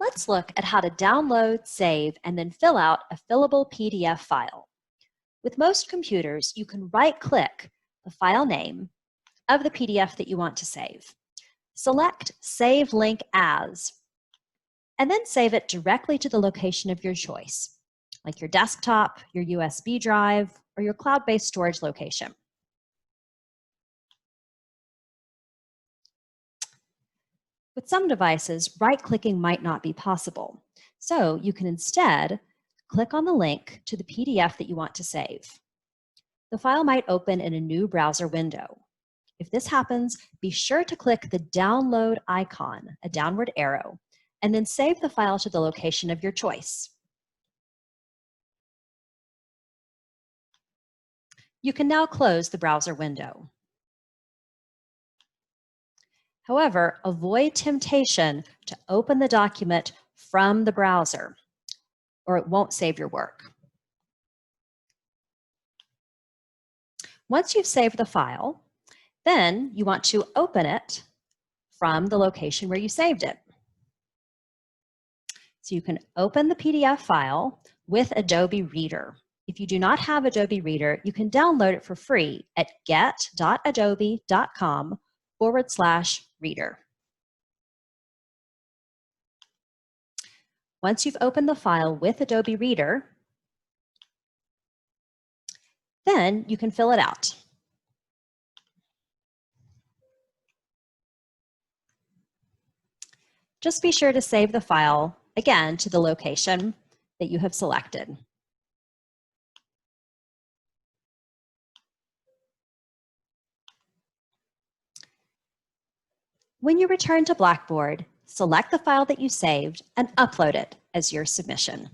Let's look at how to download, save, and then fill out a fillable PDF file. With most computers, you can right-click the file name of the PDF that you want to save. Select Save Link As, and then save it directly to the location of your choice, like your desktop, your USB drive, or your cloud-based storage location. With some devices, right-clicking might not be possible, so you can instead click on the link to the PDF that you want to save. The file might open in a new browser window. If this happens, be sure to click the download icon, a downward arrow, and then save the file to the location of your choice. You can now close the browser window. However, avoid temptation to open the document from the browser, or it won't save your work. Once you've saved the file, then you want to open it from the location where you saved it. So you can open the PDF file with Adobe Reader. If you do not have Adobe Reader, you can download it for free at get.adobe.com/reader. Once you've opened the file with Adobe Reader, then you can fill it out. Just be sure to save the file, again, to the location that you have selected. When you return to Blackboard, select the file that you saved and upload it as your submission.